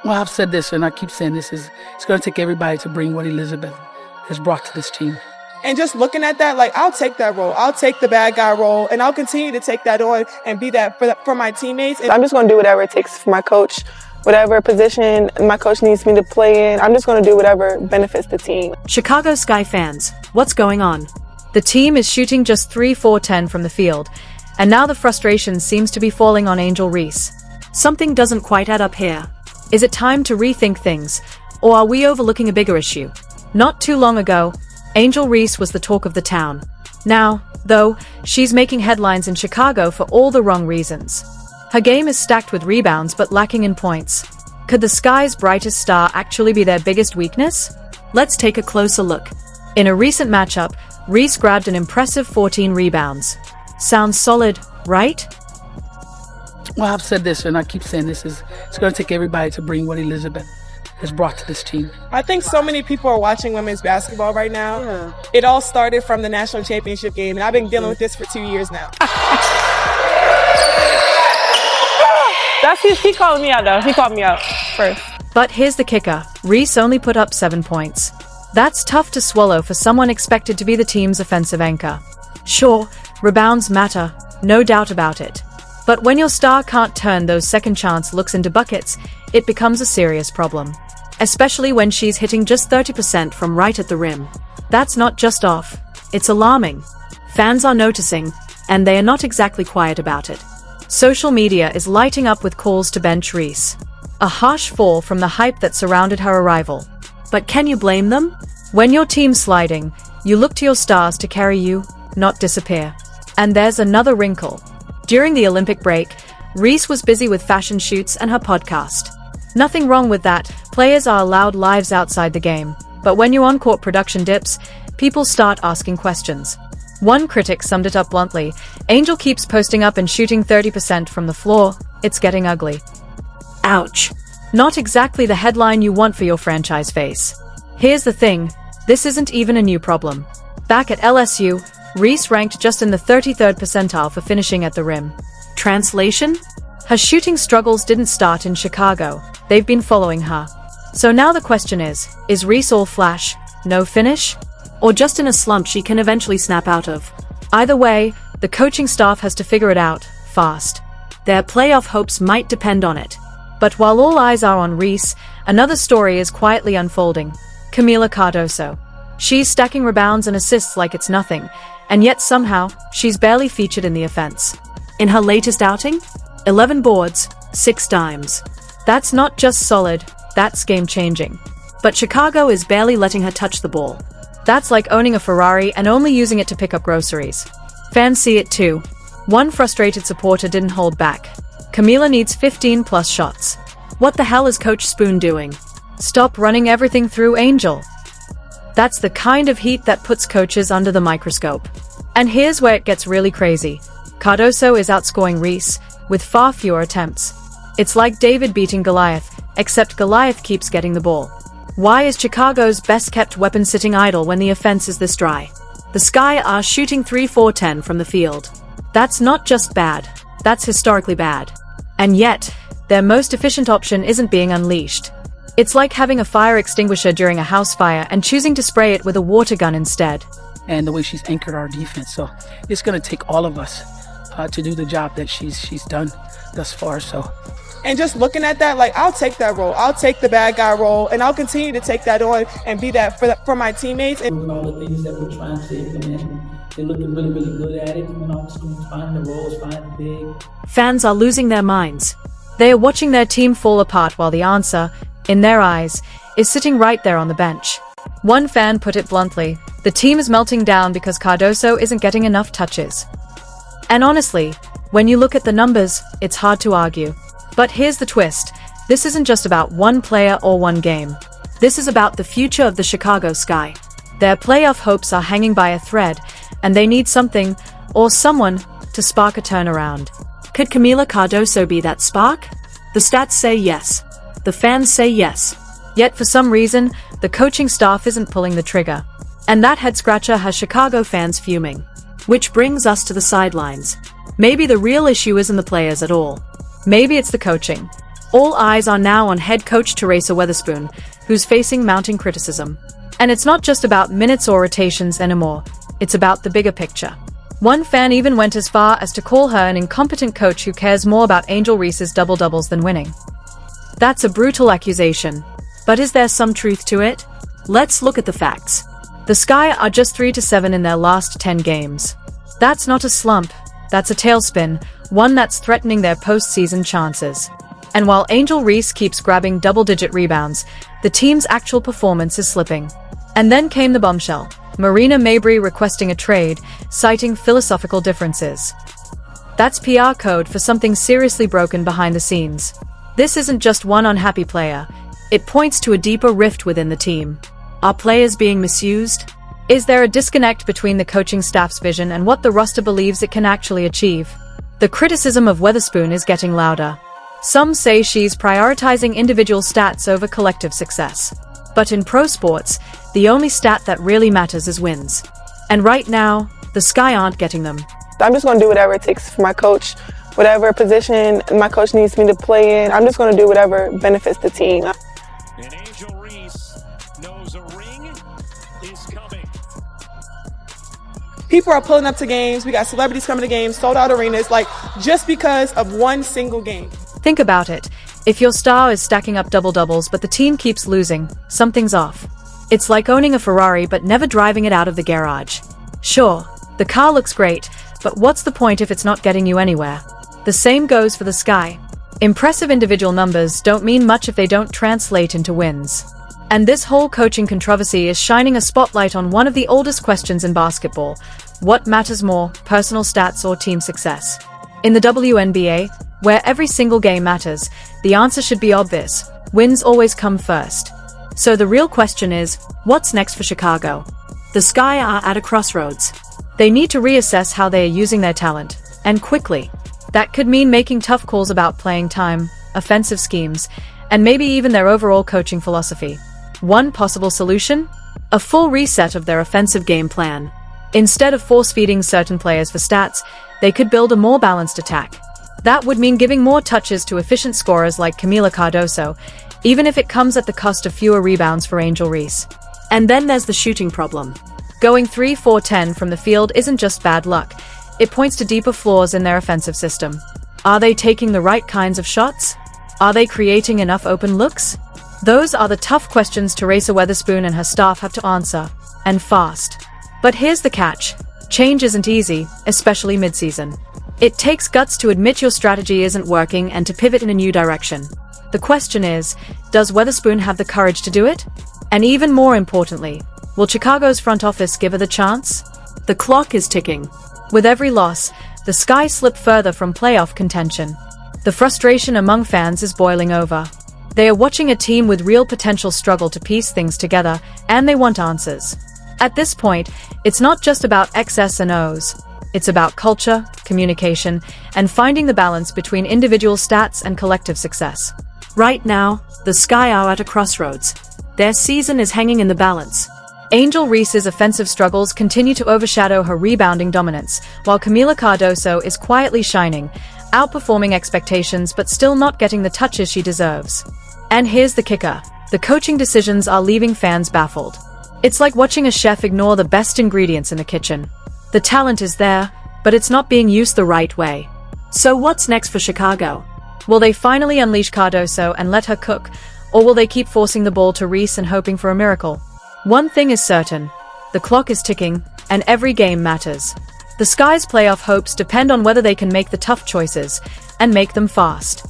Well, I've said this, and I keep saying this, it's going to take everybody to bring what Elizabeth has brought to this team. And just looking at that, like, I'll take that role. I'll take the bad guy role, and I'll continue to take that on and be that for my teammates. I'm just going to do whatever it takes for my coach, whatever position my coach needs me to play in. I'm just going to do whatever benefits the team. Chicago Sky fans, what's going on? The team is shooting just 3-4-10 from the field, and now the frustration seems to be falling on Angel Reese. Something doesn't quite add up here. Is it time to rethink things, or are we overlooking a bigger issue? Not too long ago, Angel Reese was the talk of the town. Now, though, she's making headlines in Chicago for all the wrong reasons. Her game is stacked with rebounds but lacking in points. Could the Sky's brightest star actually be their biggest weakness? Let's take a closer look. In a recent matchup, Reese grabbed an impressive 14 rebounds. Sounds solid, right? Well, I've said this, and I keep saying this, it's going to take everybody to bring what Elizabeth has brought to this team. I think so many people are watching women's basketball right now. Yeah. It all started from the national championship game, and I've been dealing with this for 2 years now. He called me out, though. He called me out first. But here's the kicker. Reese only put up 7 points. That's tough to swallow for someone expected to be the team's offensive anchor. Sure, rebounds matter, no doubt about it. But when your star can't turn those second chance looks into buckets, it becomes a serious problem. Especially when she's hitting just 30% from right at the rim. That's not just off, it's alarming. Fans are noticing, and they are not exactly quiet about it. Social media is lighting up with calls to bench Reese. A harsh fall from the hype that surrounded her arrival. But can you blame them? When your team's sliding, you look to your stars to carry you, not disappear. And there's another wrinkle. During the Olympic break, Reese was busy with fashion shoots and her podcast. Nothing wrong with that, players are allowed lives outside the game. But when your on-court production dips, people start asking questions. One critic summed it up bluntly: Angel keeps posting up and shooting 30% from the floor, it's getting ugly. Ouch. Not exactly the headline you want for your franchise face. Here's the thing, this isn't even a new problem. Back at LSU, Reese ranked just in the 33rd percentile for finishing at the rim. Translation? Her shooting struggles didn't start in Chicago, they've been following her. So now the question is Reese all flash, no finish? Or just in a slump she can eventually snap out of? Either way, the coaching staff has to figure it out, fast. Their playoff hopes might depend on it. But while all eyes are on Reese, another story is quietly unfolding. Kamilla Cardoso. She's stacking rebounds and assists like it's nothing, and yet somehow, she's barely featured in the offense. In her latest outing, 11 boards, 6 dimes. That's not just solid, that's game-changing. But Chicago is barely letting her touch the ball. That's like owning a Ferrari and only using it to pick up groceries. Fans see it too. One frustrated supporter didn't hold back. Kamilla needs 15+ shots. What the hell is Coach Spoon doing? Stop running everything through Angel. That's the kind of heat that puts coaches under the microscope. And here's where it gets really crazy. Cardoso is outscoring Reese, with far fewer attempts. It's like David beating Goliath, except Goliath keeps getting the ball. Why is Chicago's best-kept weapon sitting idle when the offense is this dry? The Sky are shooting 3-4-10 from the field. That's not just bad, that's historically bad. And yet, their most efficient option isn't being unleashed. It's like having a fire extinguisher during a house fire and choosing to spray it with a water gun instead. And the way she's anchored our defense, so it's going to take all of us to do the job that she's done thus far. So. And just looking at that, like, I'll take that role. I'll take the bad guy role, and I'll continue to take that on and be that for my teammates. And all the things that we're trying to implement, they're looking really, really good at it. Coming off screen, finding the roles, finding big. Fans are losing their minds. They are watching their team fall apart while the answer, in their eyes, is sitting right there on the bench. One fan put it bluntly: the team is melting down because Cardoso isn't getting enough touches. And honestly, when you look at the numbers, it's hard to argue. But here's the twist. This isn't just about one player or one game. This is about the future of the Chicago Sky. Their playoff hopes are hanging by a thread, and they need something, or someone, to spark a turnaround. Could Kamilla Cardoso be that spark? The stats say yes. The fans say yes. Yet for some reason, the coaching staff isn't pulling the trigger. And that head-scratcher has Chicago fans fuming. Which brings us to the sidelines. Maybe the real issue isn't the players at all. Maybe it's the coaching. All eyes are now on head coach Teresa Weatherspoon, who's facing mounting criticism. And it's not just about minutes or rotations anymore, it's about the bigger picture. One fan even went as far as to call her an incompetent coach who cares more about Angel Reese's double-doubles than winning. That's a brutal accusation. But is there some truth to it? Let's look at the facts. The Sky are just 3-7 in their last 10 games. That's not a slump, that's a tailspin, one that's threatening their postseason chances. And while Angel Reese keeps grabbing double-digit rebounds, the team's actual performance is slipping. And then came the bombshell. Marina Mabrey requesting a trade, citing philosophical differences. That's PR code for something seriously broken behind the scenes. This isn't just one unhappy player. It points to a deeper rift within the team. Are players being misused? Is there a disconnect between the coaching staff's vision and what the roster believes it can actually achieve? The criticism of Weatherspoon is getting louder. Some say she's prioritizing individual stats over collective success. But in pro sports, the only stat that really matters is wins. And right now, the Sky aren't getting them. I'm just going to do whatever it takes for my coach, whatever position my coach needs me to play in. I'm just going to do whatever benefits the team. And Angel Reese knows a ring is coming. People are pulling up to games. We got celebrities coming to games, sold out arenas, like just because of one single game. Think about it. If your star is stacking up double-doubles but the team keeps losing, something's off. It's like owning a Ferrari but never driving it out of the garage. Sure, the car looks great, but what's the point if it's not getting you anywhere? The same goes for the Sky. Impressive individual numbers don't mean much if they don't translate into wins. And this whole coaching controversy is shining a spotlight on one of the oldest questions in basketball. What matters more, personal stats or team success? In the WNBA, where every single game matters, the answer should be obvious. Wins always come first. So the real question is, what's next for Chicago? The Sky are at a crossroads. They need to reassess how they are using their talent, and quickly. That could mean making tough calls about playing time, offensive schemes, and maybe even their overall coaching philosophy. One possible solution? A full reset of their offensive game plan. Instead of force-feeding certain players for stats, they could build a more balanced attack. That would mean giving more touches to efficient scorers like Camila Cardoso, even if it comes at the cost of fewer rebounds for Angel Reese. And then there's the shooting problem. Going 3-4-10 from the field isn't just bad luck. It points to deeper flaws in their offensive system. Are they taking the right kinds of shots? Are they creating enough open looks? Those are the tough questions Teresa Weatherspoon and her staff have to answer, and fast. But here's the catch. Change isn't easy, especially mid-season. It takes guts to admit your strategy isn't working and to pivot in a new direction. The question is, does Weatherspoon have the courage to do it? And even more importantly, will Chicago's front office give her the chance? The clock is ticking. With every loss, the Sky slip further from playoff contention. The frustration among fans is boiling over. They are watching a team with real potential struggle to piece things together, and they want answers. At this point, it's not just about X's and O's. It's about culture, communication, and finding the balance between individual stats and collective success. Right now, the Sky are at a crossroads. Their season is hanging in the balance. Angel Reese's offensive struggles continue to overshadow her rebounding dominance, while Camila Cardoso is quietly shining, outperforming expectations but still not getting the touches she deserves. And here's the kicker. The coaching decisions are leaving fans baffled. It's like watching a chef ignore the best ingredients in the kitchen. The talent is there, but it's not being used the right way. So what's next for Chicago? Will they finally unleash Cardoso and let her cook, or will they keep forcing the ball to Reese and hoping for a miracle? One thing is certain. The clock is ticking, and every game matters. The Sky's playoff hopes depend on whether they can make the tough choices, and make them fast.